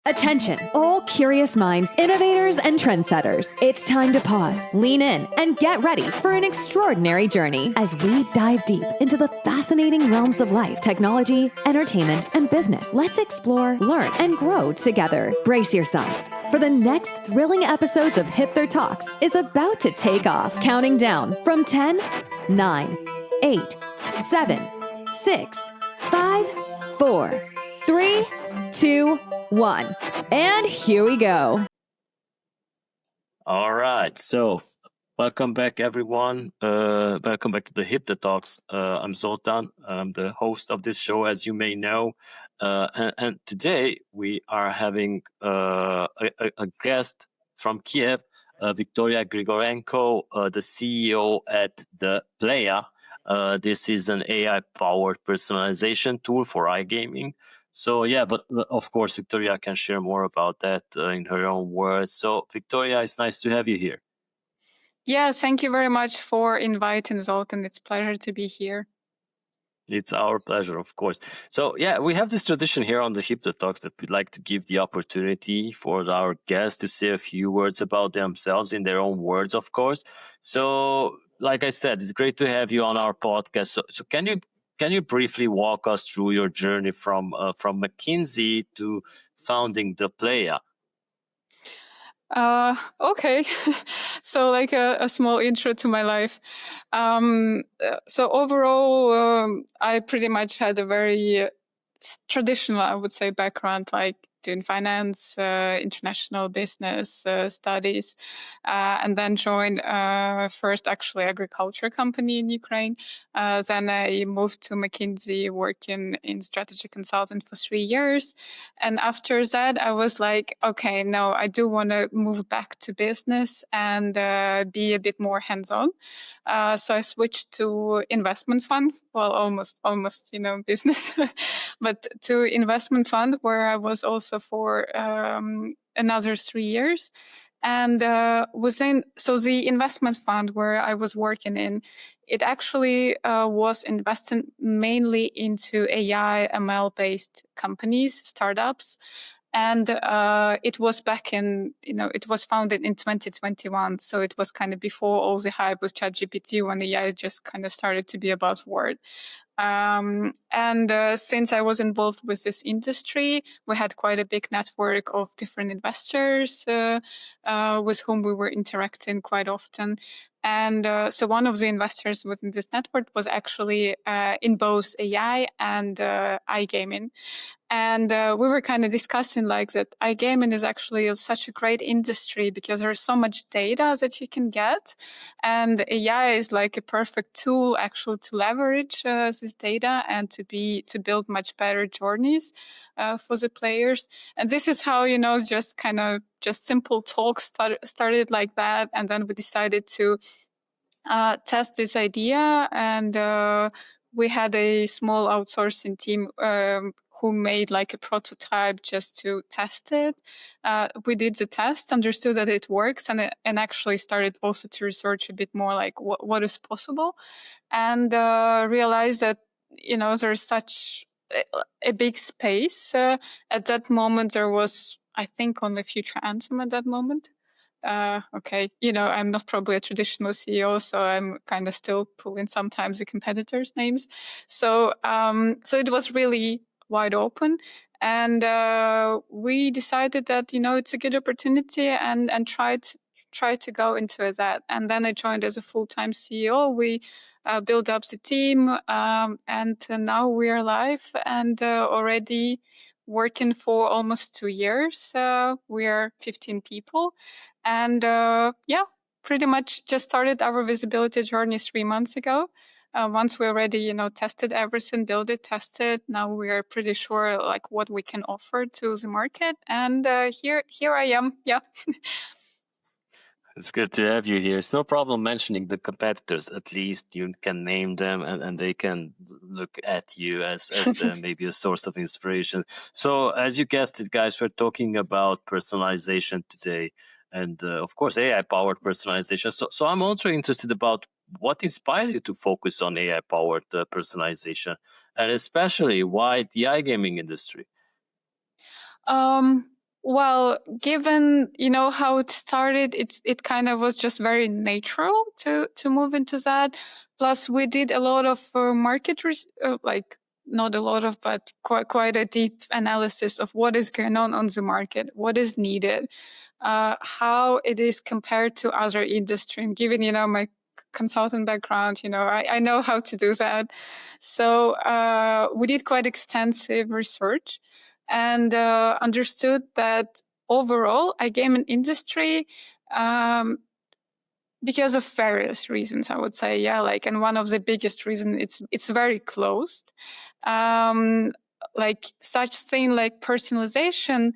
Attention, all curious minds, innovators, and trendsetters. It's time to pause, lean in, and get ready for an extraordinary journey as we dive deep into the fascinating realms of life, technology, entertainment, and business. Let's explore, learn, and grow together. Brace yourselves, for the next thrilling episodes of HIPTHER Talks is about to take off. Counting down from 10, 9, 8, 7, 6, 5, 4, 3, 2, 1. And here we go. All right. So welcome back, everyone. Welcome back to the HIPTHER Talks. I'm Zoltan. I'm the host of this show, as you may know. And today we are having a guest from Kiev, Victoria Grigorenko, the CEO at the Playa. This is an AI-powered personalization tool for iGaming. So yeah, but of course, Victoria can share more about that in her own words. So Victoria, it's nice to have you here. Yeah, thank you very much for inviting Zoltan. It's a pleasure to be here. It's our pleasure, of course. So yeah, we have this tradition here on the HIPTHER Talks that we'd like to give the opportunity for our guests to say a few words about themselves in their own words, of course. So like I said, it's great to have you on our podcast. So can you briefly walk us through your journey from McKinsey to founding the Playa? Okay. So like a small intro to my life. So overall, I pretty much had a very traditional, I would say, background, like doing finance, international business studies, and then joined first actually agriculture company in Ukraine. Then I moved to McKinsey, working in strategy consultant for 3 years. And after that, I was like, okay, no, I do want to move back to business and be a bit more hands-on. So I switched to investment fund. Well, almost, business, but to investment fund where I was also for another 3 years. And so the investment fund where I was working in, it actually was invested mainly into AI, ML-based companies, startups. And it was back in, it was founded in 2021. So it was kind of before all the hype with ChatGPT, when AI just kind of started to be a buzzword. And since I was involved with this industry, we had quite a big network of different investors with whom we were interacting quite often. And so one of the investors within this network was actually in both AI and iGaming. And we were kind of discussing like that iGaming is actually such a great industry because there's so much data that you can get. And AI is like a perfect tool actually to leverage this data and to build much better journeys for the players. And this is how, just simple talks started like that. And then we decided to test this idea. And we had a small outsourcing team who made like a prototype just to test it. We did the test, understood that it works, and actually started also to research a bit more like what is possible, and realized that, there's such a big space. At that moment, there was, I think, only Future Anthem at that moment. Okay, I'm not probably a traditional CEO, so I'm kind of still pulling sometimes the competitors' names. So it was really wide open, and we decided that it's a good opportunity, and try to go into that. And then I joined as a full-time CEO. We built up the team, and now we are live and already working for almost 2 years. We are 15 people, and pretty much just started our visibility journey 3 months ago. Once we already, tested everything, built it, tested, now we are pretty sure like what we can offer to the market. And here I am. Yeah. It's good to have you here. It's no problem mentioning the competitors. At least you can name them, and they can look at you as maybe a source of inspiration. So as you guessed it, guys, we're talking about personalization today. And of course, AI-powered personalization. So I'm also interested about what inspires you to focus on AI-powered personalization, and especially why the iGaming industry? Well, given, how it started, it kind of was just very natural to move into that. Plus, we did a lot of market not a lot of, but quite a deep analysis of what is going on the market, what is needed, how it is compared to other industry. And given, my consultant background, I know how to do that. So we did quite extensive research and understood that overall, iGaming industry, because of various reasons, I would say, and one of the biggest reasons, it's very closed. Such thing like personalization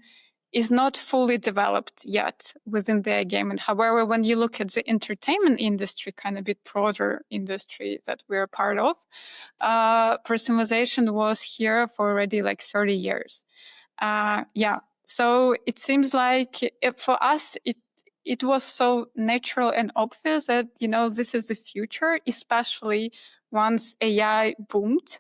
is not fully developed yet within the iGaming. However, when you look at the entertainment industry, kind of a bit broader industry that we're part of, personalization was here for already 30 years. So it seems like for us, it was so natural and obvious that, this is the future, especially once AI boomed.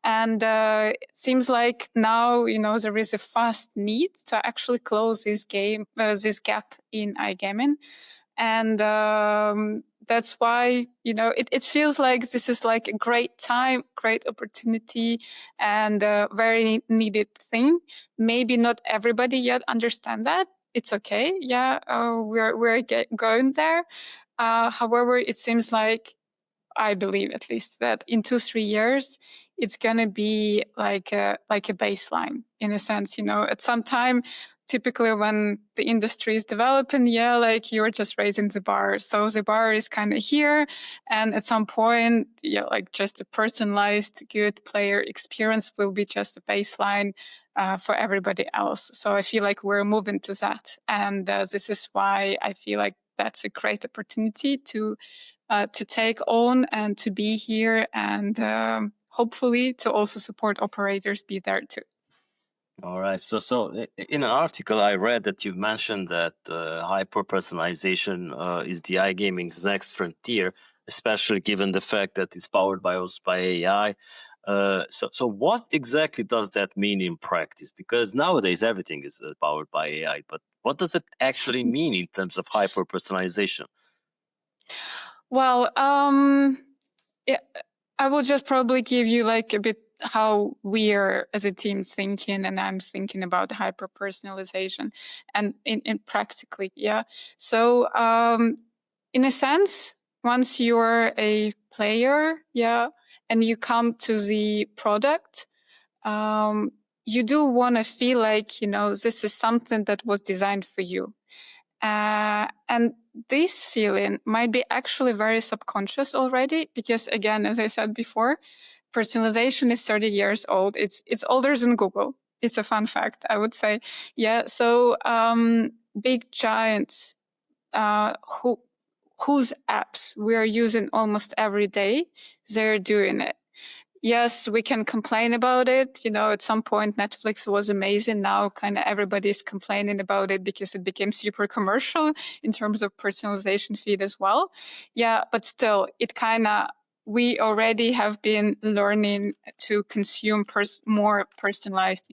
And it seems like now, there is a fast need to actually close this gap in iGaming. And that's why, it feels like this is like a great time, great opportunity, and a very needed thing. Maybe not everybody yet understand that. It's okay. We're going there. However, it seems like, I believe at least, that in 2-3 years, it's going to be like a baseline in a sense, at some time, typically when the industry is developing, you're just raising the bar. So the bar is kind of here. And at some point, just a personalized good player experience will be just a baseline for everybody else. So I feel like we're moving to that. And this is why I feel like that's a great opportunity to take on and to be here, and hopefully to also support operators be there too. All right. So in an article I read that you mentioned that hyper-personalization is the iGaming's next frontier, especially given the fact that it's powered by AI. So what exactly does that mean in practice? Because nowadays everything is powered by AI, but what does it actually mean in terms of hyper-personalization? Well, I will just probably give you a bit how we are as a team thinking, and I'm thinking about hyper-personalization and in practically, So in a sense, once you're a player, and you come to the product, you do want to feel like, this is something that was designed for you. And this feeling might be actually very subconscious already, because again, as I said before, personalization is 30 years old. It's older than Google. It's a fun fact, I would say. So big giants whose apps we are using almost every day, they're doing it. Yes, we can complain about it. At some point, Netflix was amazing. Now kind of everybody's complaining about it because it became super commercial in terms of personalization feed as well. But still, we already have been learning to consume more personalized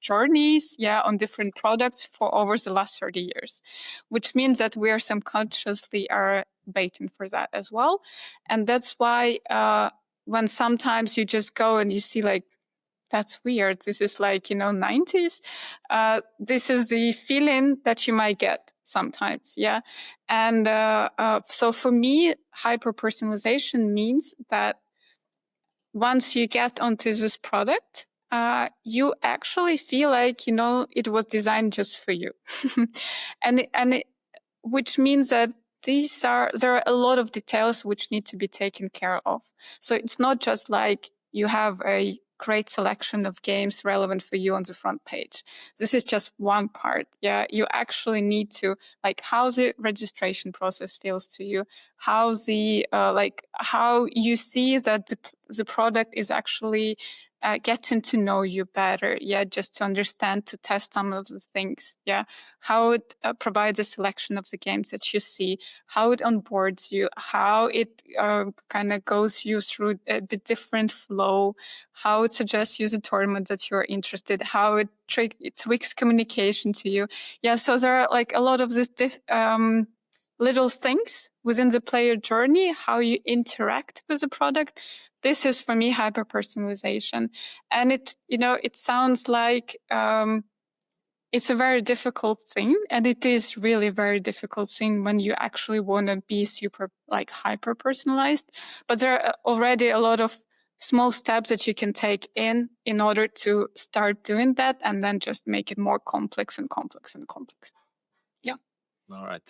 journeys, on different products for over the last 30 years, which means that we are subconsciously are waiting for that as well. And that's why, when sometimes you just go and you see that's weird, this is 90s, this is the feeling that you might get sometimes. And so for me, hyper-personalization means that once you get onto this product, you actually feel like, it was designed just for you. Which means that there are a lot of details which need to be taken care of. So it's not just like you have a great selection of games relevant for you on the front page. This is just one part. You actually need to how the registration process feels to you, how the how you see that the product is actually getting to know you better, just to understand, to test some of the things, how it provides a selection of the games that you see, how it onboards you, how it kind of goes you through a bit different flow, how it suggests you the tournament that you're interested, how it tweaks communication to you. So there are like a lot of these little things within the player journey, how you interact with the product. This is for me hyper-personalization. And it sounds like it's a very difficult thing, and it is really a very difficult thing when you actually want to be super like hyper-personalized. But there are already a lot of small steps that you can take in order to start doing that, and then just make it more complex and complex and complex. All right.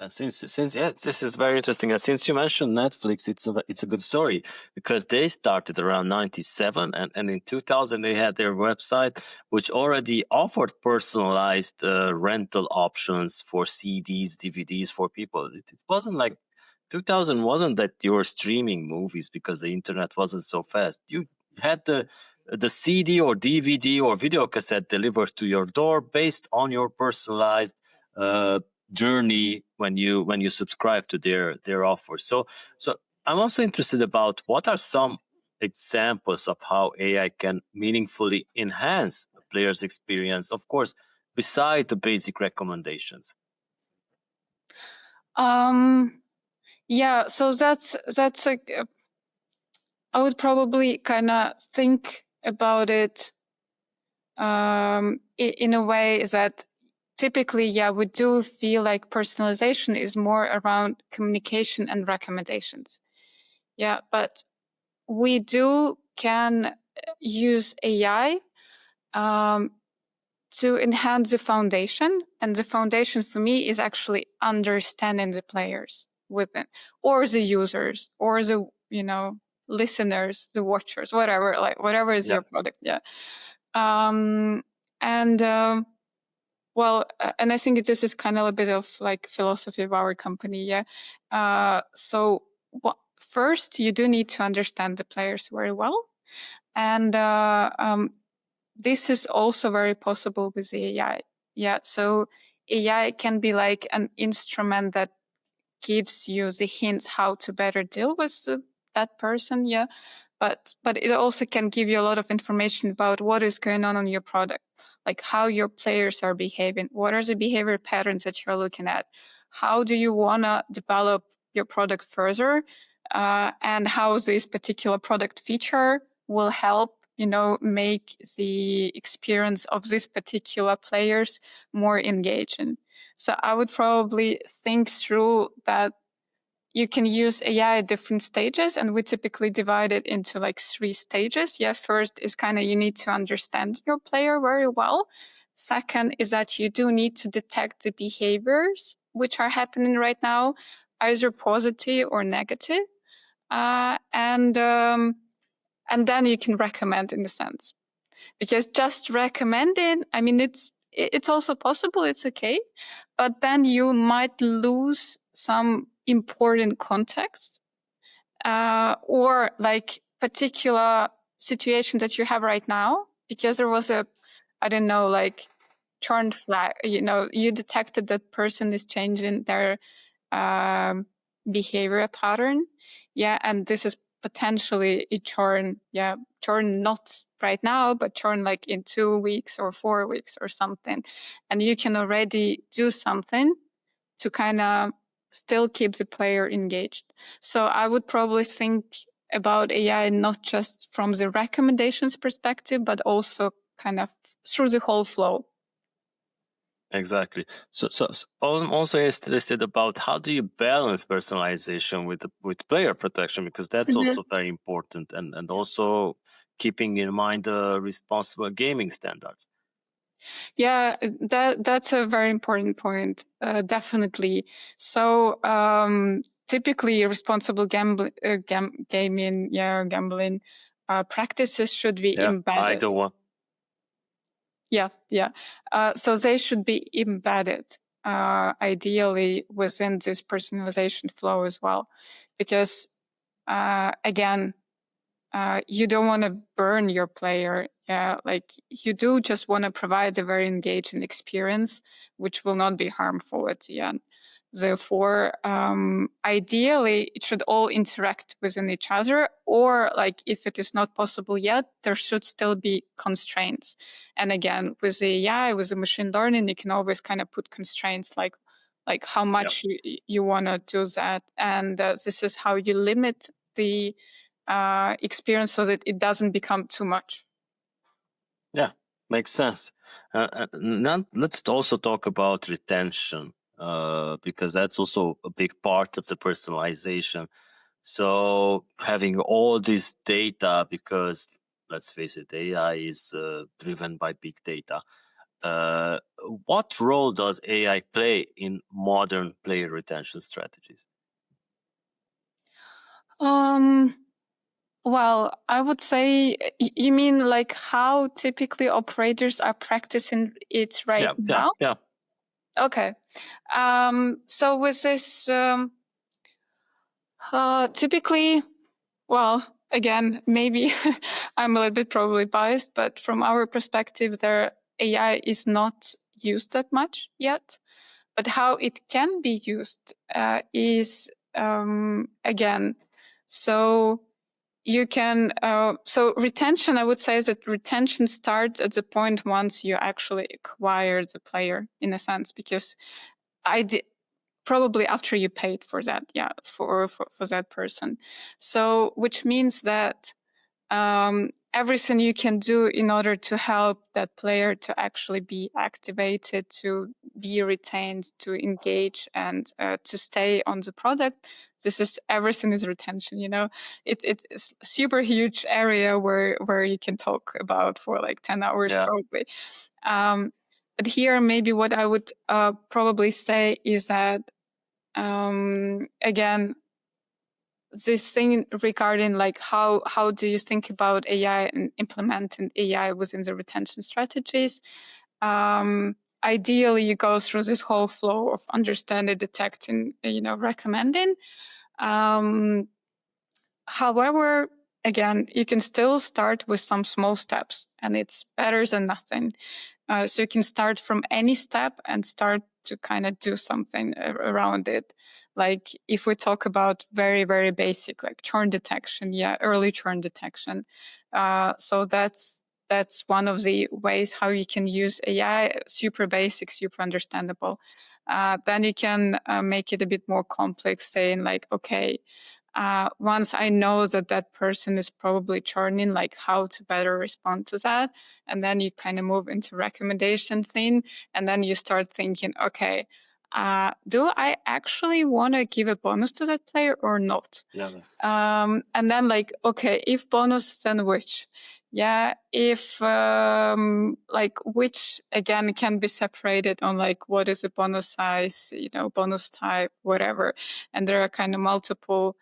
Since this is very interesting. Since you mentioned Netflix, it's a good story because they started around 97, and in 2000 they had their website which already offered personalized rental options for CDs, DVDs for people. It wasn't like 2000 wasn't that you were streaming movies because the internet wasn't so fast. You had the CD or DVD or video cassette delivered to your door based on your personalized journey when you subscribe to their offers. So I'm also interested about what are some examples of how AI can meaningfully enhance a player's experience, of course, beside the basic recommendations. So that's I would probably kind of think about it in a way that typically, we do feel like personalization is more around communication and recommendations. But we can use AI to enhance the foundation. And the foundation for me is actually understanding the players within, or the users, or the, listeners, the watchers, whatever is your product. Well, and I think this is kind of a bit of like philosophy of our company. So first, you do need to understand the players very well. And this is also very possible with the AI. So AI can be like an instrument that gives you the hints how to better deal with that person. But it also can give you a lot of information about what is going on your product, like how your players are behaving, what are the behavior patterns that you're looking at, how do you want to develop your product further, and how this particular product feature will help, make the experience of these particular players more engaging. So I would probably think through that. You can use AI at different stages, and we typically divide it into like 3 stages. First is kind of you need to understand your player very well. Second is that you do need to detect the behaviors which are happening right now, either positive or negative. And then you can recommend in a sense. Because just recommending, I mean, it's also possible, it's okay, but then you might lose some important context, or like particular situation that you have right now, because there was like churn flag, you detected that person is changing their behavior pattern. And this is potentially a churn not right now, but churn like in 2 weeks or 4 weeks or something. And you can already do something to kind of still keep the player engaged. So I would probably think about AI not just from the recommendations perspective, but also kind of through the whole flow. Exactly. So I'm also interested about how do you balance personalization with player protection, because that's also very important, and also keeping in mind the responsible gaming standards. That's a very important point. Definitely. So typically, responsible gaming, gambling practices should be embedded. Either one. So they should be embedded, ideally within this personalization flow as well, because again, you don't want to burn your player. Yeah, like you do just want to provide a very engaging experience, which will not be harmful at the end. Therefore, ideally, it should all interact within each other, or like if it is not possible yet, there should still be constraints. And again, with the AI, with the machine learning, you can always kind of put constraints like how much you want to do that. And this is how you limit the experience so that it doesn't become too much. Yeah, makes sense. Now let's also talk about retention, because that's also a big part of the personalization. So having all this data, because let's face it, AI is driven by big data. What role does AI play in modern player retention strategies? Well, I would say, you mean like how typically operators are practicing it right now? Yeah. Okay. So with this, typically, well, again, maybe I'm a little bit probably biased, but from our perspective, their AI is not used that much yet. But how it can be used is, again, so you can, so retention, I would say that retention starts at the point once you actually acquire the player, in a sense, because probably after you paid for that, for that person. So, which means that everything you can do in order to help that player to actually be activated, to be retained, to engage, and to stay on the product. Everything is retention. It's a super huge area where you can talk about for like 10 hours probably. But here, maybe what I would probably say is that, again, this thing regarding like how do you think about AI and implementing AI within the retention strategies? Ideally, you go through this whole flow of understanding, detecting, recommending. However, again, you can still start with some small steps, and it's better than nothing. So you can start from any step and start to kind of do something around it. Like if we talk about very, very basic, like churn detection, early churn detection. So that's one of the ways how you can use AI, super basic, super understandable. Then you can make it a bit more complex, saying like, okay, once I know that person is probably churning, like how to better respond to that. And then you kind of move into recommendation thing. And then you start thinking, okay, do I actually want to give a bonus to that player or not? Yeah. And then like, okay, if bonus, then which? Yeah, if like which again can be separated on like what is the bonus size, bonus type, whatever. And there are kind of multiple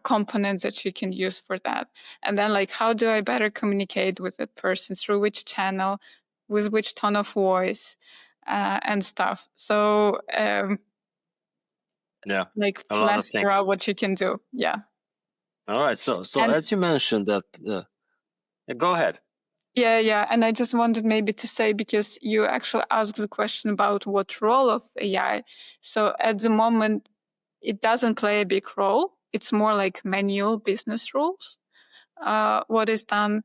components that you can use for that. And then like, how do I better communicate with that person, through which channel, with which tone of voice, and stuff. So like plethora what you can do. Yeah. All right. So as you mentioned that, go ahead. Yeah. And I just wanted maybe to say, because you actually asked the question about what role of AI. So at the moment, it doesn't play a big role. It's more like manual business rules, what is done.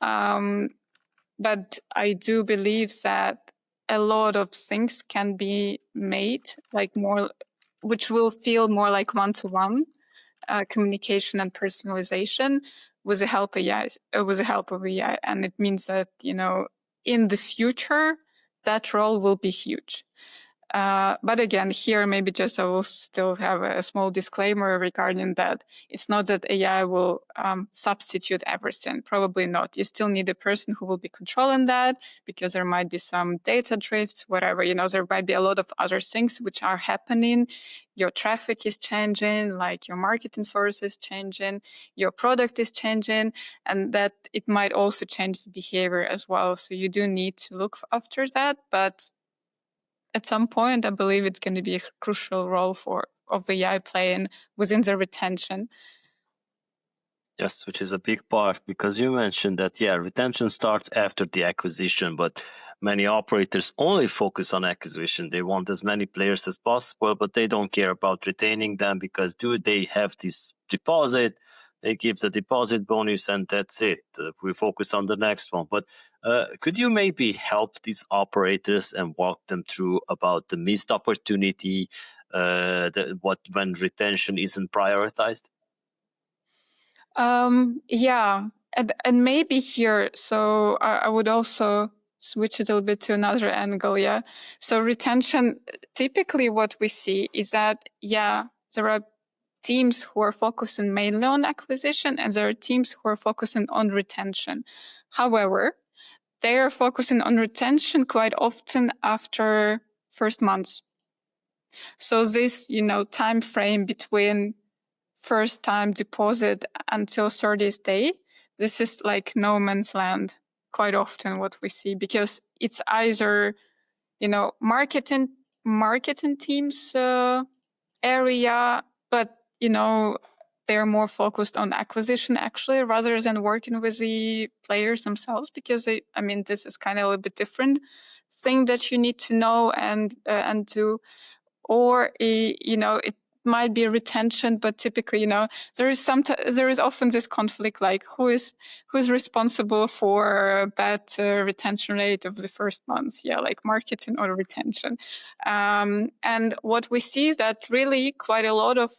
But I do believe that a lot of things can be made like more, which will feel more like one-to-one communication and personalization with the help of AI. And it means that, in the future, that role will be huge. But again, here, maybe just I will still have a small disclaimer regarding that. It's not that AI will substitute everything. Probably not. You still need a person who will be controlling that, because there might be some data drifts, whatever. There might be a lot of other things which are happening. Your traffic is changing, like your marketing source is changing, your product is changing, and that it might also change the behavior as well. So you do need to look after that. But at some point, I believe it's going to be a crucial role of AI playing within the retention. Yes, which is a big part, because you mentioned that, retention starts after the acquisition, but many operators only focus on acquisition. They want as many players as possible, but they don't care about retaining them, because they have this deposit, they give the deposit bonus, and that's it. We focus on the next one. But could you maybe help these operators and walk them through about the missed opportunity, when retention isn't prioritized? Yeah, and maybe here, so I would also switch it a little bit to another angle, yeah. So retention, typically what we see is that, there are teams who are focusing mainly on acquisition, and there are teams who are focusing on retention. However, they are focusing on retention quite often after first months. So this, time frame between first time deposit until 30th day, this is like no man's land quite often what we see, because it's either, marketing teams area, but, they're more focused on acquisition actually, rather than working with the players themselves, because this is kind of a little bit different thing that you need to know and do. Or it might be retention, but typically, there is often this conflict, like who's responsible for bad retention rate of the first months, like marketing or retention. And what we see is that really quite a lot of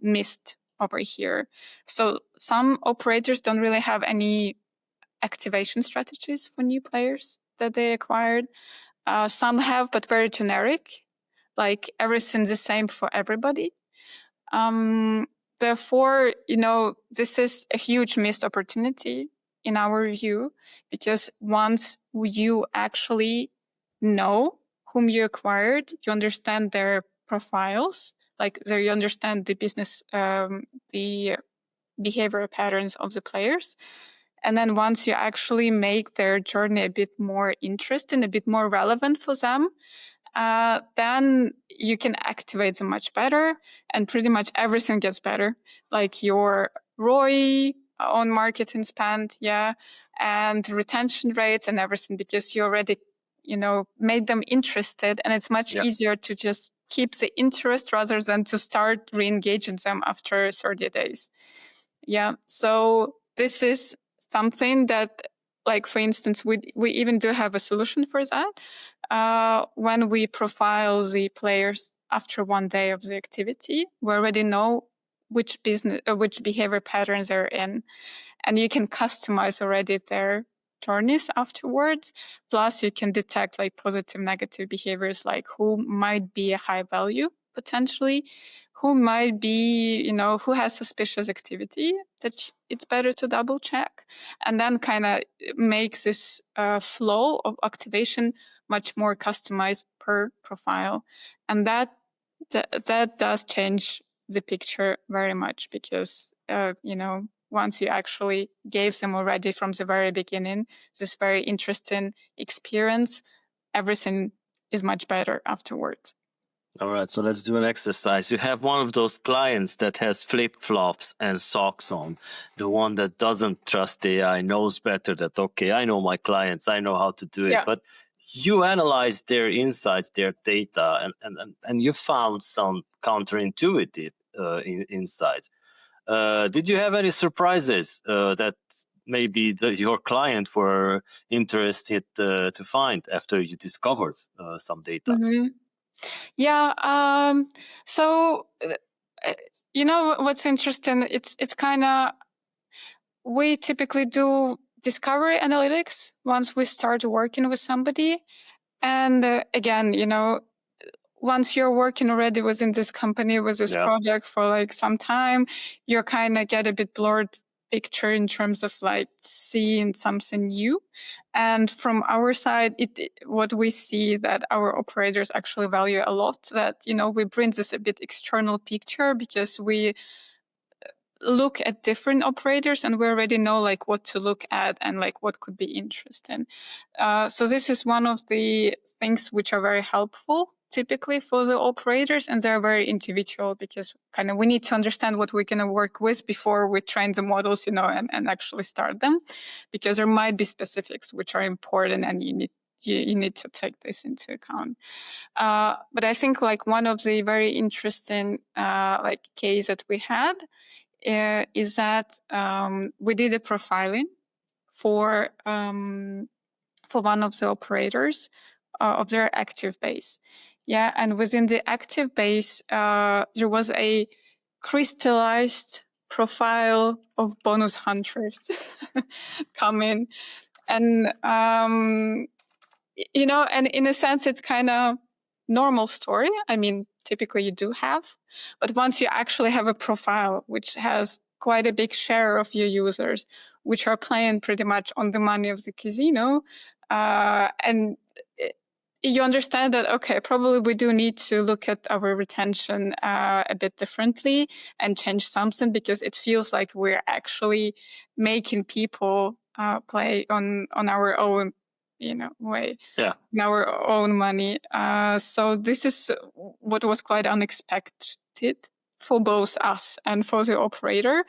missed over here. So some operators don't really have any activation strategies for new players that they acquired. Some have, but very generic, like everything's the same for everybody. Therefore, this is a huge missed opportunity in our view, because once you actually know whom you acquired, you understand their profiles, like there you understand the business, the behavioral patterns of the players. And then once you actually make their journey a bit more interesting, a bit more relevant for them, then you can activate them much better, and pretty much everything gets better, like your ROI on marketing spend, and retention rates and everything, because you already, made them interested, and it's much easier to just keep the interest rather than to start re-engaging them after 30 days. So this is something that, like, for instance, we even do have a solution for that. When we profile the players after 1 day of the activity, we already know which behavior patterns they're in, and you can customize already their journeys afterwards. Plus, you can detect like positive, negative behaviors, like who might be a high value potentially, who might be, who has suspicious activity that it's better to double check, and then kind of makes this flow of activation much more customized per profile. And that does change the picture very much, because, once you actually gave them already from the very beginning this very interesting experience, everything is much better afterwards. All right, so let's do an exercise. You have one of those clients that has flip-flops and socks on. The one that doesn't trust AI, knows better that, okay, I know my clients, I know how to do it. But you analyze their insights, their data, and you found some counterintuitive insights. Did you have any surprises that maybe your client were interested to find after you discovered some data? Mm-hmm. So what's interesting, it's kind of, we typically do discovery analytics once we start working with somebody. And again, once you're working already within this company with this project for like some time, you kind of get a bit blurred picture in terms of like seeing something new. And from our side, what we see that our operators actually value a lot, that, we bring this a bit external picture, because we look at different operators and we already know like what to look at and like what could be interesting. So this is one of the things which are very helpful typically for the operators, and they're very individual because kind of we need to understand what we're going to work with before we train the models, and actually start them, because there might be specifics which are important and you need to take this into account. But I think like one of the very interesting case that we had is that we did a profiling for one of the operators of their active base. Yeah, and within the active base, there was a crystallized profile of bonus hunters coming, and and in a sense, it's kind of normal story. I mean, typically you do have, but once you actually have a profile which has quite a big share of your users, which are playing pretty much on the money of the casino, and you understand that, okay, probably we do need to look at our retention a bit differently and change something, because it feels like we're actually making people play on our own way, in our own money. So this is what was quite unexpected for both us and for the operator.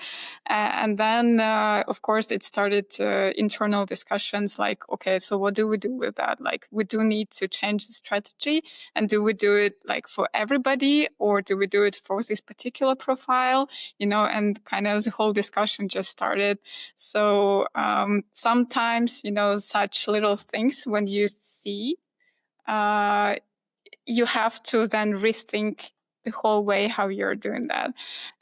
And then, of course, it started internal discussions like, okay, so what do we do with that? Like, we do need to change the strategy. And do we do it like for everybody, or do we do it for this particular profile? And kind of the whole discussion just started. So sometimes, such little things when you see, you have to then rethink the whole way how you're doing that.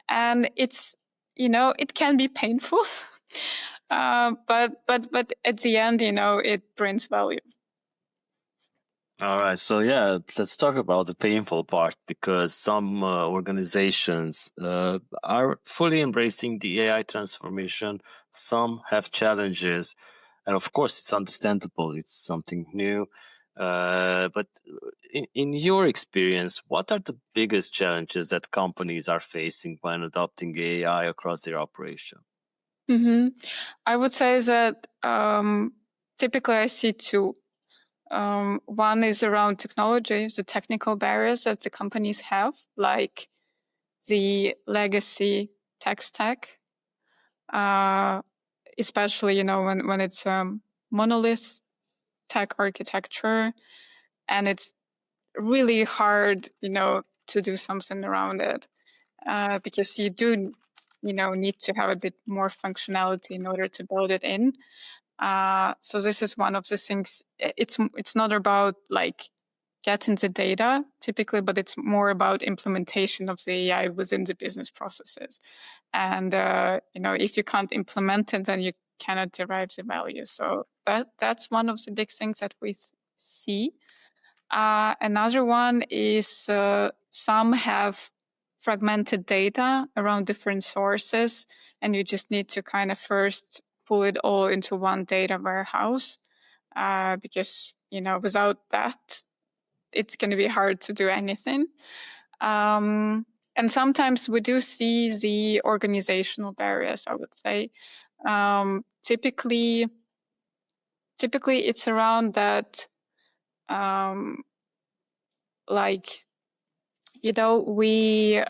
And it's, it can be painful, but at the end, it brings value. All right. So let's talk about the painful part, because some organizations are fully embracing the AI transformation. Some have challenges, and of course, it's understandable. It's something new. But in your experience, what are the biggest challenges that companies are facing when adopting AI across their operation? Mm-hmm. I would say that typically I see two. One is around technology, the technical barriers that the companies have, like the legacy tech stack, especially when it's monolith tech architecture, and it's really hard to do something around it, because you do need to have a bit more functionality in order to build it in. So this is one of the things. It's not about like getting the data typically, but it's more about implementation of the AI within the business processes. And if you can't implement it, then you cannot derive the value. So that's one of the big things that we see. Another one is some have fragmented data around different sources, and you just need to kind of first pull it all into one data warehouse, because without that, it's going to be hard to do anything. And sometimes we do see the organizational barriers, I would say. Typically it's around that, we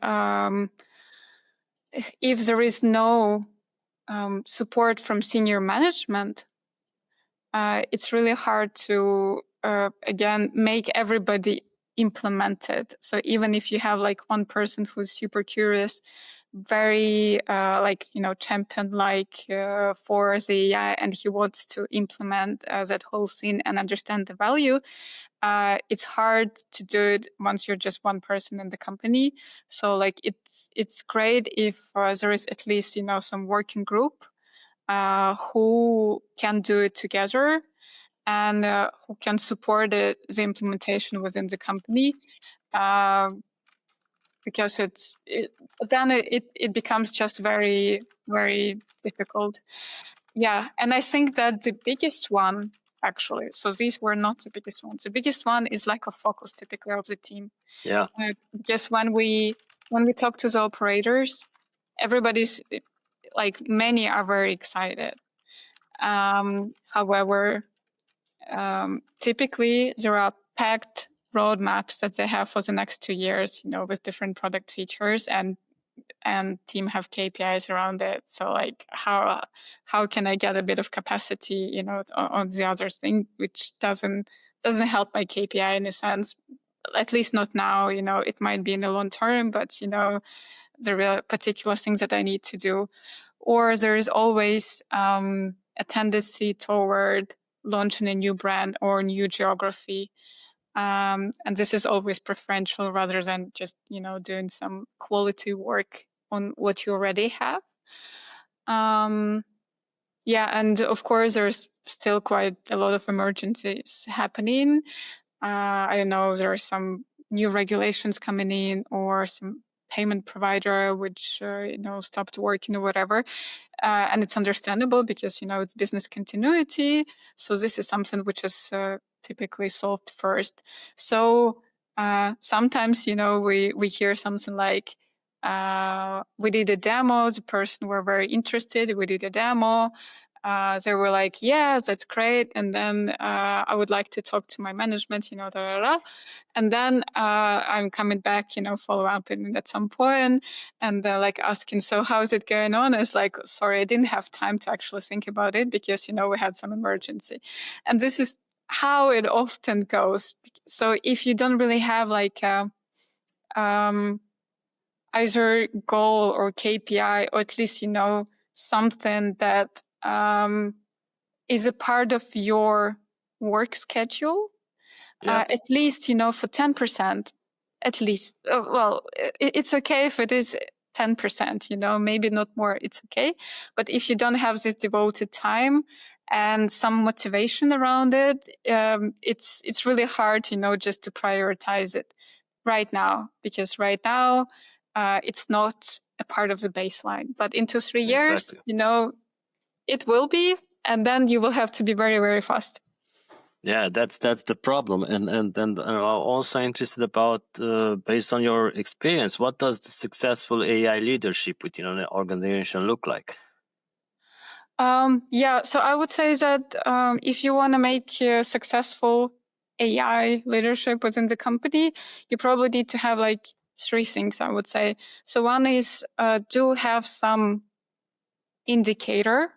if there is no support from senior management, it's really hard to again make everybody implement it. So even if you have like one person who's super curious, very champion for the AI, and he wants to implement that whole scene and understand the value, it's hard to do it once you're just one person in the company. So like it's great if there is at least some working group who can do it together, and who can support the implementation within the company, because then it becomes just very, very difficult. Yeah, and I think that the biggest one, actually, so these were not the biggest ones. The biggest one is lack of focus, typically, of the team. Yeah. Because when we talk to the operators, everybody's like, many are very excited. However, typically there are packed roadmaps that they have for the next 2 years, with different product features, and team have KPIs around it. So like how can I get a bit of capacity, on the other thing, which doesn't help my KPI in a sense, at least not now. It might be in the long term, but there are particular things that I need to do. Or there is always a tendency toward launching a new brand or new geography. And this is always preferential rather than just, doing some quality work on what you already have. And of course, there's still quite a lot of emergencies happening. I don't know, there are some new regulations coming in, or some payment provider which stopped working or whatever, and it's understandable because it's business continuity. So this is something which is typically solved first. So sometimes we hear something like, we did a demo, the person were very interested, we did a demo, they were like, yeah, that's great, and then I would like to talk to my management, da, da, da. And then I'm coming back, follow up at some point, and they're like asking, so how's it going on? It's like, sorry, I didn't have time to actually think about it because, we had some emergency. And this is how it often goes. So if you don't really have like either goal or KPI, or at least, something that is a part of your work schedule, at least, for 10%, at least. It's okay if it is 10%, maybe not more, it's okay. But if you don't have this devoted time and some motivation around it, it's really hard, just to prioritize it right now, because right now it's not a part of the baseline. But in 2-3 years, Exactly. It will be, and then you will have to be very, very fast. Yeah, that's the problem, and I'm also interested about, based on your experience, what does the successful AI leadership within an organization look like? So I would say that if you want to make successful AI leadership within the company, you probably need to have like 3 things, I would say. So one is do have some indicator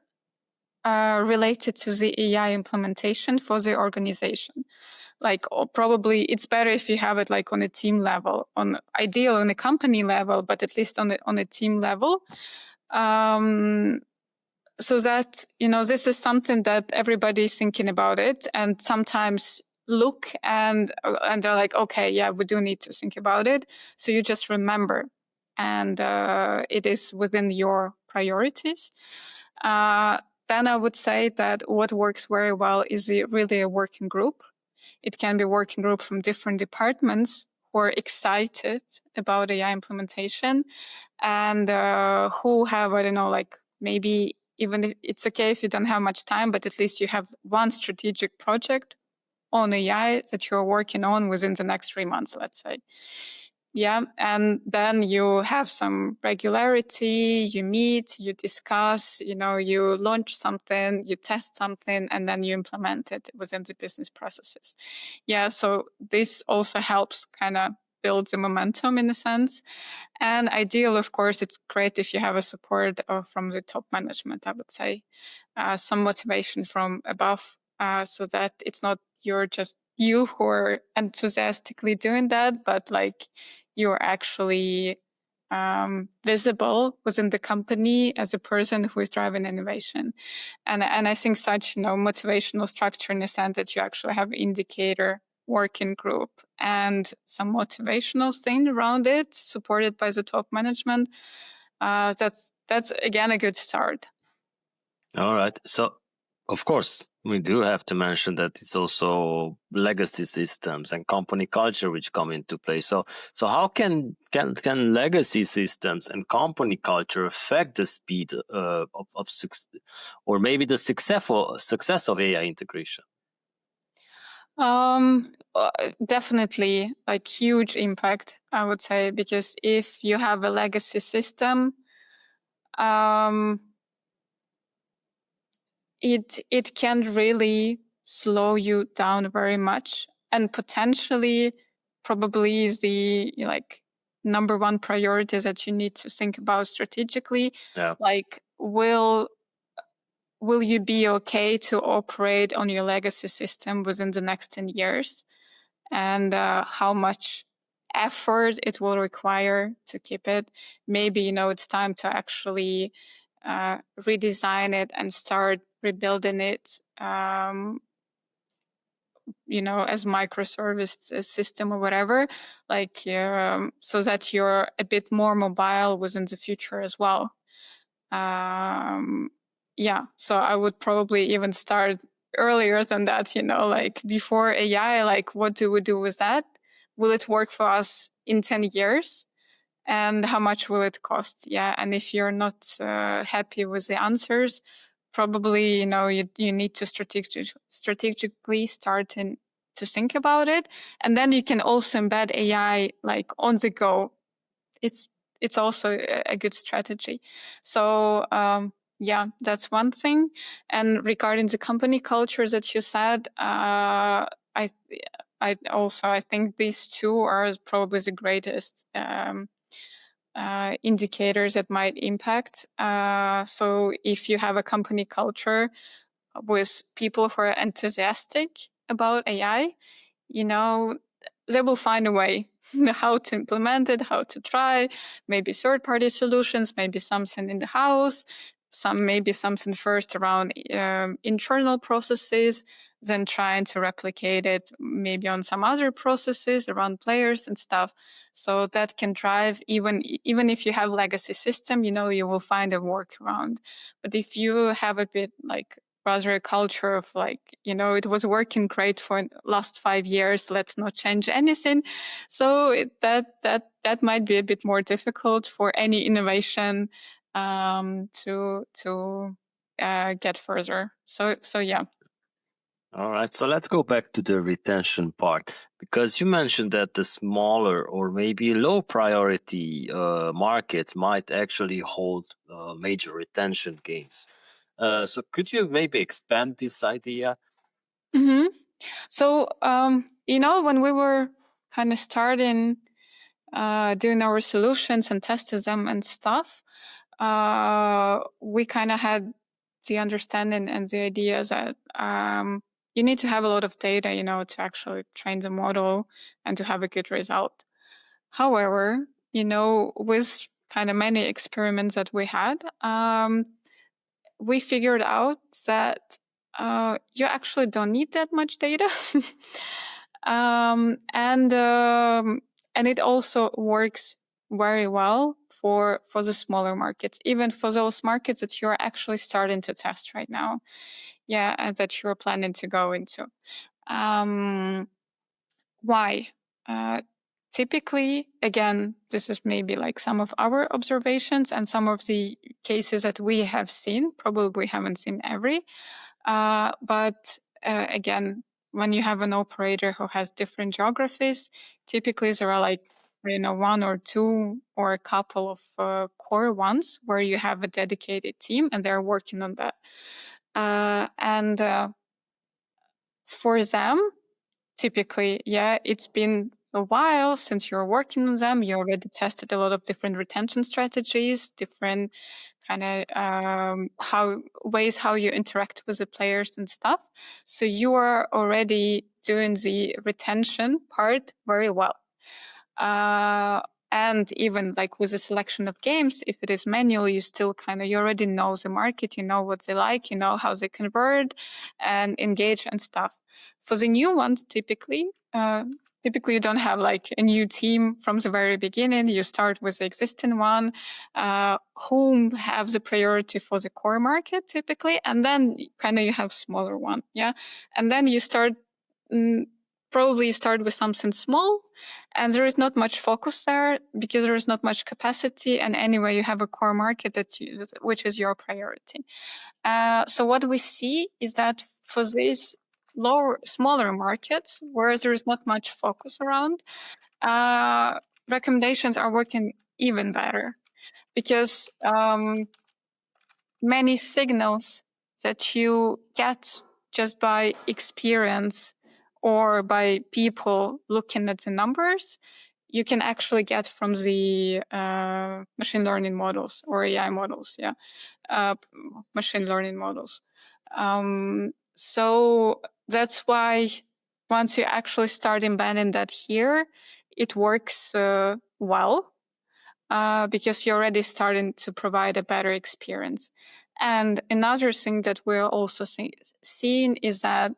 related to the AI implementation for the organization. Like, or probably it's better if you have it like on a team level, ideal on a company level, but at least on a team level. So that, this is something that everybody is thinking about it, and sometimes look and they're like, okay, yeah, we do need to think about it. So you just remember, and it is within your priorities. Then I would say that what works very well is really a working group. It can be a working group from different departments who are excited about AI implementation, and who have, I don't know, like maybe even if it's okay if you don't have much time, but at least you have one strategic project on AI that you're working on within the next 3 months, let's say. Yeah, and then you have some regularity, you meet, you discuss, you launch something, you test something, and then you implement it within the business processes. Yeah, so this also helps kind of build the momentum in a sense. And ideal, of course, it's great if you have a support from the top management, I would say. Some motivation from above, so that it's not just you who are enthusiastically doing that, but like you're actually visible within the company as a person who is driving innovation. And I think such, motivational structure, in a sense that you actually have indicator, working group, and some motivational thing around it, supported by the top management, that's again a good start. All right. So, of course, we do have to mention that it's also legacy systems and company culture which come into play. So how can legacy systems and company culture affect the speed of success, or maybe the success of AI integration? Definitely, like huge impact, I would say, because if you have a legacy system, it can really slow you down very much. and potentially probably the like number one priority that you need to think about strategically. Yeah. Like, will you be okay to operate on your legacy system within the next 10 years? And how much effort it will require to keep it. Maybe, it's time to actually redesign it and start rebuilding it, as microservice system or whatever, like, so that you're a bit more mobile within the future as well. So I would probably even start earlier than that, like before AI, like what do we do with that? Will it work for us in 10 years? And how much will it cost? Yeah. And if you're not happy with the answers, probably, you need to strategically start to think about it. And then you can also embed AI like on the go. It's also a good strategy. So, that's one thing. And regarding the company culture that you said, I think these two are probably the greatest indicators that might impact. So if you have a company culture with people who are enthusiastic about AI, they will find a way how to implement it, how to try, maybe third-party solutions, maybe something in the house, maybe something first around internal processes, then trying to replicate it maybe on some other processes around players and stuff. So that can drive, even if you have legacy system, you will find a workaround. But if you have a bit like rather a culture of like, it was working great for last 5 years, let's not change anything. So that might be a bit more difficult for any innovation to get further. So yeah. All right, so let's go back to the retention part, because you mentioned that the smaller or maybe low priority markets might actually hold major retention gains. So could you maybe expand this idea? Mm-hmm. So, when we were kind of starting doing our solutions and testing them and stuff, we kind of had the understanding and the idea that you need to have a lot of data, to actually train the model and to have a good result. However, with kind of many experiments that we had, we figured out that you actually don't need that much data. And it also works very well for the smaller markets, even for those markets that you're actually starting to test right now. Yeah, and that you're planning to go into. Why? Typically, again, this is maybe like some of our observations and some of the cases that we have seen. Probably we haven't seen every, but again, when you have an operator who has different geographies, typically there are like, one or two or a couple of core ones where you have a dedicated team and they're working on that. And for them, typically, it's been a while since you're working on them. You already tested a lot of different retention strategies, different kind of how you interact with the players and stuff. So you are already doing the retention part very well. And even like with the selection of games, if it is manual, you still you already know the market, you know what they like, you know how they convert and engage and stuff. For the new ones, typically you don't have like a new team from the very beginning. You start with the existing one, whom have the priority for the core market typically, and then you have smaller one, and then you start. Probably start with something small, and there is not much focus there because there is not much capacity. And anyway, you have a core market which is your priority. So what we see is that for these smaller markets, where there is not much focus around, recommendations are working even better because many signals that you get just by experience or by people looking at the numbers, you can actually get from the machine learning models or AI models, machine learning models. So that's why once you actually start embedding that here, it works well because you're already starting to provide a better experience. And another thing that we're also seeing is that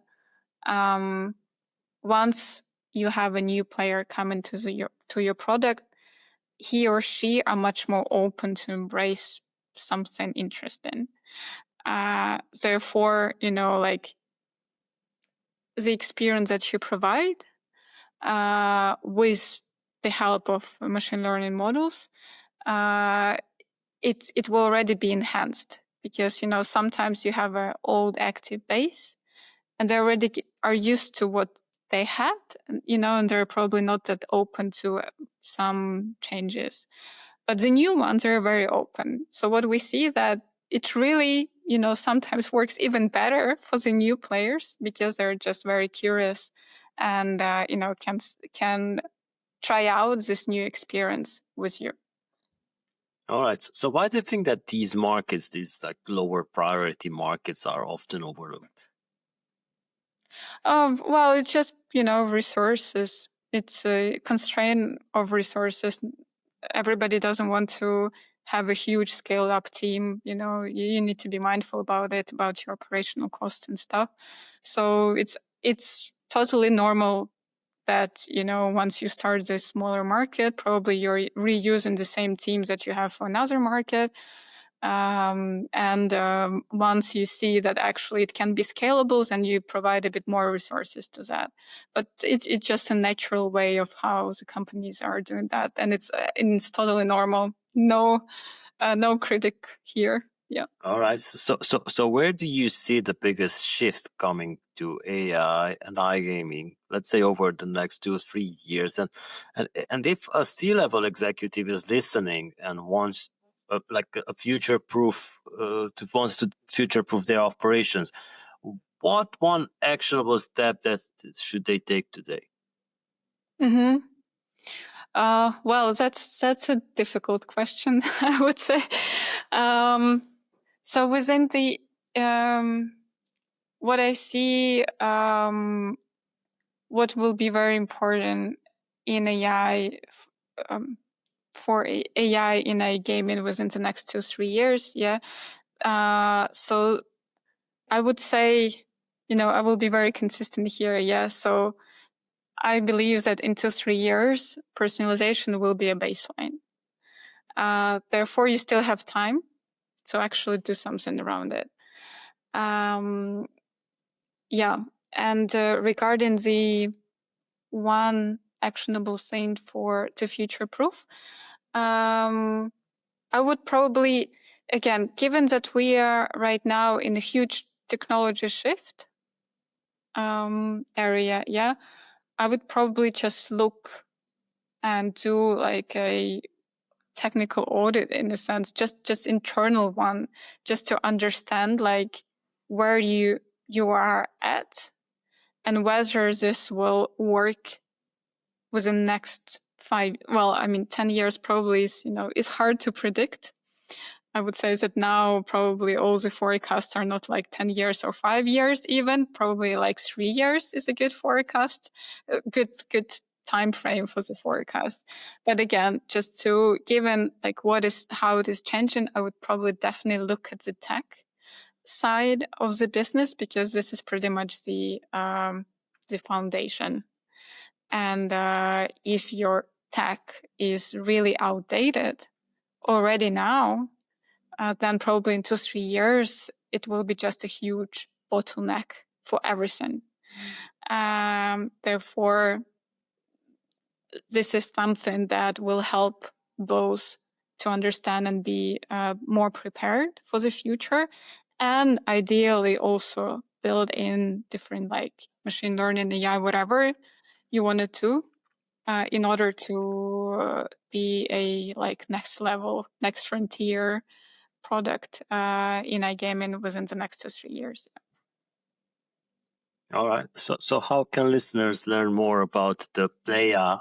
once you have a new player come into your product, he or she are much more open to embrace something interesting. Therefore, like the experience that you provide with the help of machine learning models, it will already be enhanced because, sometimes you have an old active base and they already are used to what they had, and they're probably not that open to some changes. But the new ones are very open. So what we see that it really, sometimes works even better for the new players because they're just very curious and, can try out this new experience with you. All right. So why do you think that these markets, these like lower priority markets, are often overlooked? Well, it's just, resources. It's a constraint of resources. Everybody doesn't want to have a huge scaled up team. You need to be mindful about it, about your operational costs and stuff. So it's totally normal that, once you start this smaller market, probably you're reusing the same teams that you have for another market. Once you see that actually it can be scalable, then you provide a bit more resources to that. But it's just a natural way of how the companies are doing that, and it's totally normal. No critic here. Yeah. All right. So where do you see the biggest shift coming to AI and iGaming, let's say over the next 2 or 3 years? And if a C-level executive is listening and wants a future-proof wants to future-proof their operations, what one actionable step that should they take today? Mm-hmm. Well, that's a difficult question, I would say. So within the what I see, what will be very important in AI for AI in iGaming within the next 2-3 years, so I would say, I will be very consistent here, So I believe that in 2-3 years, personalization will be a baseline. Therefore, you still have time to actually do something around it. And regarding the one actionable thing to future-proof, I would probably, again, given that we are right now in a huge technology shift area, I would probably just look and do like a technical audit in a sense, just internal one, just to understand like where you are at and whether this will work within the next 10 years probably is hard to predict. I would say that now probably all the forecasts are not like 10 years or 5 years even, probably like 3 years is a good forecast, a good time frame for the forecast. But again, just to given like how it is changing, I would probably definitely look at the tech side of the business because this is pretty much the foundation. And if your tech is really outdated already now, then probably in 2-3 years, it will be just a huge bottleneck for everything. Therefore, this is something that will help both to understand and be more prepared for the future, and ideally also build in different like machine learning, AI, whatever you wanted to, in order to be a like next level, next frontier product in iGaming within the next 2-3 years. All right. So how can listeners learn more about the Playa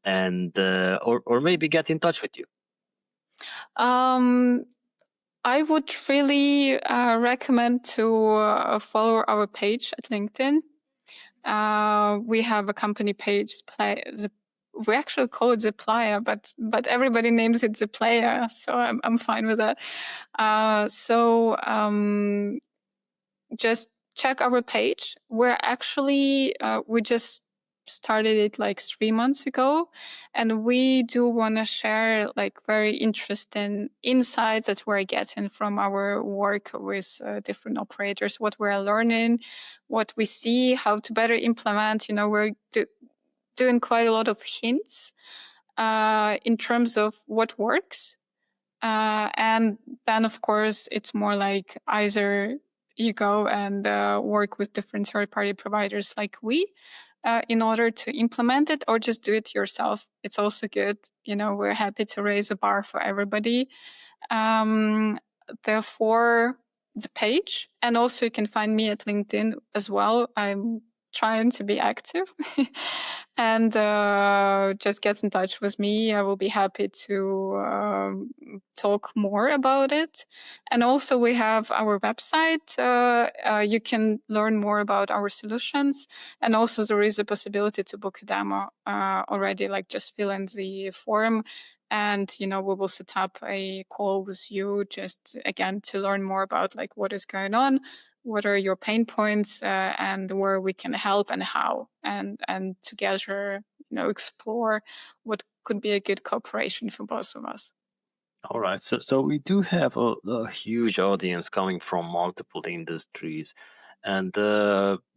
and or maybe get in touch with you? I would really recommend to follow our page at LinkedIn. We have a company page, we actually call it the Playa, but everybody names it the Playa, so I'm fine with that. Just check our page. We're actually we just started it like 3 months ago, and we do want to share like very interesting insights that we're getting from our work with different operators, what we're learning, what we see, how to better implement. We're doing quite a lot of hints in terms of what works, and then of course it's more like either you go and work with different third-party providers like we in order to implement it, or just do it yourself. It's also good. We're happy to raise a bar for everybody. Therefore, the page, and also you can find me at LinkedIn as well. I'm trying to be active and just get in touch with me. I will be happy to talk more about it. And also we have our website. You can learn more about our solutions. And also there is a possibility to book a demo already, like just fill in the form. And, we will set up a call with you just, again, to learn more about like what is going on, what are your pain points, and where we can help and how, and together, explore what could be a good cooperation for both of us. All right. So we do have a huge audience coming from multiple industries. And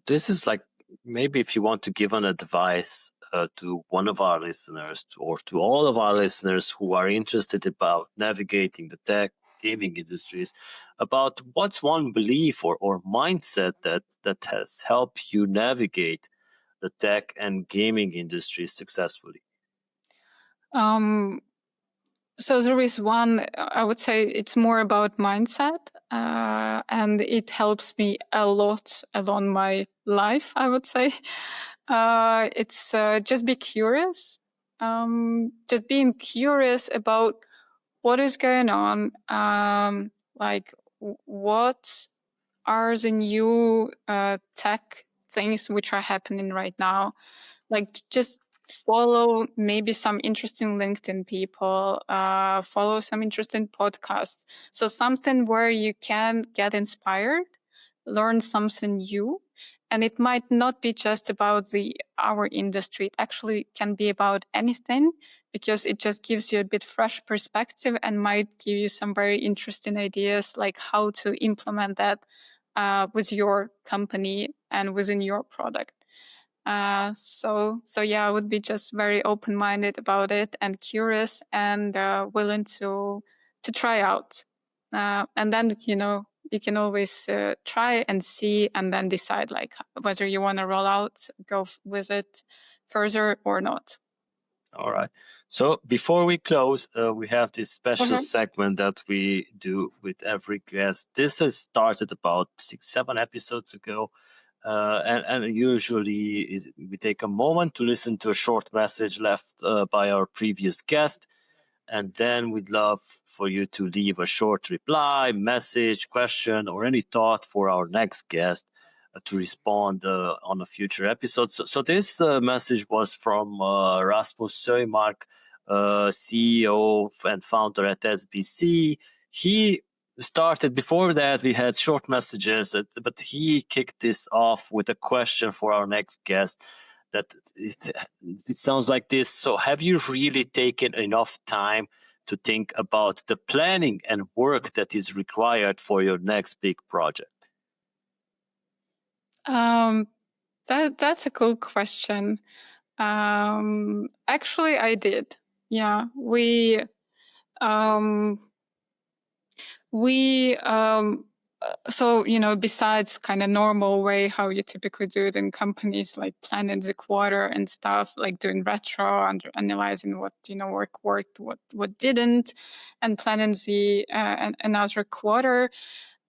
this is like, maybe if you want to give an advice to one of our listeners or to all of our listeners who are interested about navigating the tech gaming industries, about what's one belief or mindset that has helped you navigate the tech and gaming industries successfully? So there is one, I would say it's more about mindset, and it helps me a lot along my life, I would say. It's just be curious. Just being curious about what is going on, like what are the new tech things which are happening right now. Like just follow maybe some interesting LinkedIn people, follow some interesting podcasts. So something where you can get inspired, learn something new. And it might not be just about our industry. It actually can be about anything, because it just gives you a bit fresh perspective and might give you some very interesting ideas, like how to implement that with your company and within your product. So yeah, I would be just very open-minded about it and curious and willing to try out. And then, you can always try and see and then decide like whether you want to roll out, go with it further or not. All right. So before we close, we have this special segment that we do with every guest. This has started about 6-7 episodes ago. And usually we take a moment to listen to a short message left by our previous guest. And then we'd love for you to leave a short reply, message, question, or any thought for our next guest to respond on a future episode. So this message was from Rasmus Søymark, CEO and founder at SBC. He started, before that we had short messages, but he kicked this off with a question for our next guest. That it sounds like this. So have you really taken enough time to think about the planning and work that is required for your next big project? That's a cool question. Actually, I did. Yeah, we so, besides kind of normal way how you typically do it in companies, like planning the quarter and stuff, like doing retro and analyzing what, worked, what didn't, and planning the another quarter.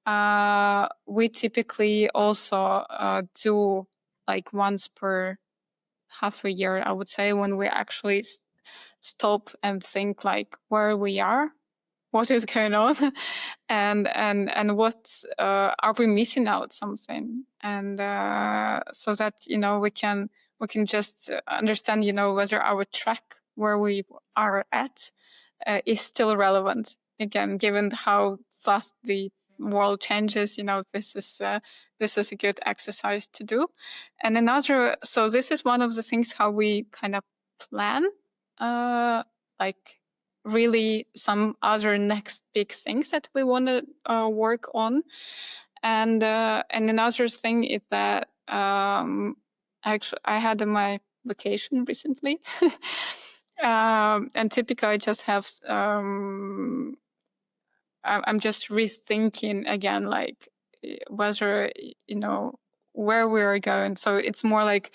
we typically also do like once per half a year, I would say, when we actually stop and think like where we are, what is going on, and what are we missing out something, and so that we can just understand whether our track where we are at is still relevant. Again, given how fast the world changes, this is a good exercise to do. And so this is one of the things how we kind of plan, like really some other next big things that we want to work on. And another thing is that actually I had my vacation recently. And typically I just have I'm just rethinking again, like whether where we are going. So it's more like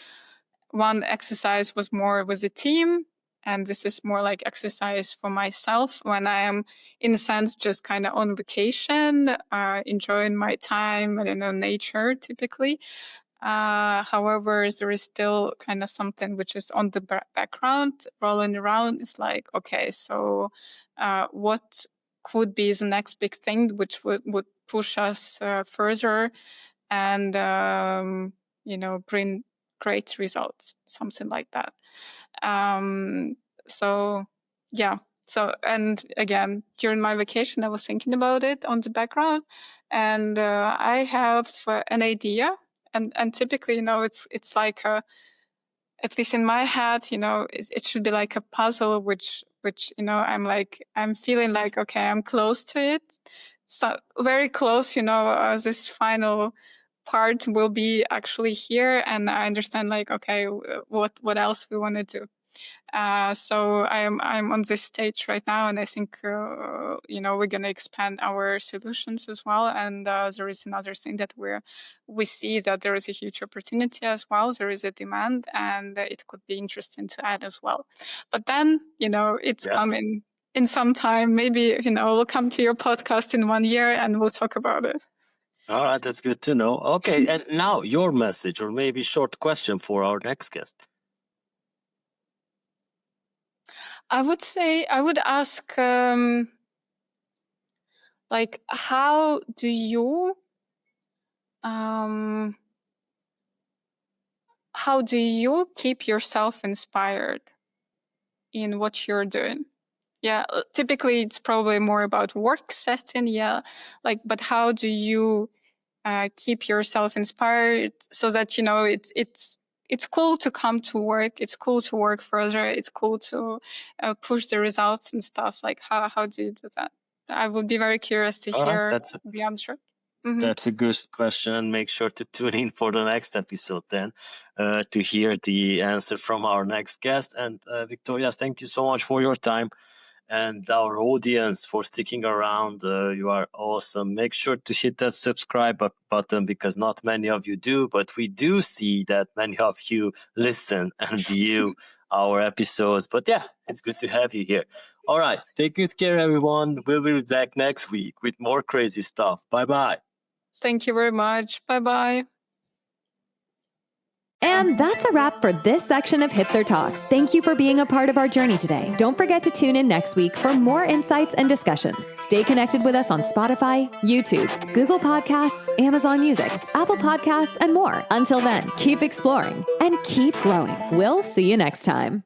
one exercise was more with a team, and this is more like exercise for myself when I am, in a sense, just kind of on vacation, enjoying my time, I don't know, nature typically. However, there is still kind of something which is on the background, rolling around. It's like, okay, so what could be the next big thing which would push us further and, bring great results, something like that. So, yeah. So, and again, during my vacation, I was thinking about it on the background, and I have an idea. And typically, it's like at least in my head, it should be like a puzzle, which I'm feeling like, okay, I'm close to it. So very close, this final part will be actually here, and I understand like, okay, what else we want to do. So I'm on this stage right now, and I think we're going to expand our solutions as well. And there is another thing that we see that there is a huge opportunity as well. There is a demand, and it could be interesting to add as well. But then it's coming in some time. Maybe we'll come to your podcast in 1 year, and we'll talk about it. All right, that's good to know. Okay, and now your message, or maybe short question for our next guest. I would ask, like, how do you keep yourself inspired in what you're doing? Yeah, typically it's probably more about work setting. Yeah, like, but how do you keep yourself inspired so that it's cool to come to work. It's cool to work further. It's cool to push the results and stuff. Like, how do you do that? I would be very curious to hear the answer. Mm-hmm. That's a good question. Make sure to tune in for the next episode then to hear the answer from our next guest. And Viktoriia, thank you so much for your time. And our audience for sticking around. You are awesome. Make sure to hit that subscribe button because not many of you do, but we do see that many of you listen and view our episodes. But yeah, it's good to have you here. All right. Take good care, everyone. We'll be back next week with more crazy stuff. Bye-bye. Thank you very much. Bye-bye. And that's a wrap for this section of HIPTHER Talks. Thank you for being a part of our journey today. Don't forget to tune in next week for more insights and discussions. Stay connected with us on Spotify, YouTube, Google Podcasts, Amazon Music, Apple Podcasts, and more. Until then, keep exploring and keep growing. We'll see you next time.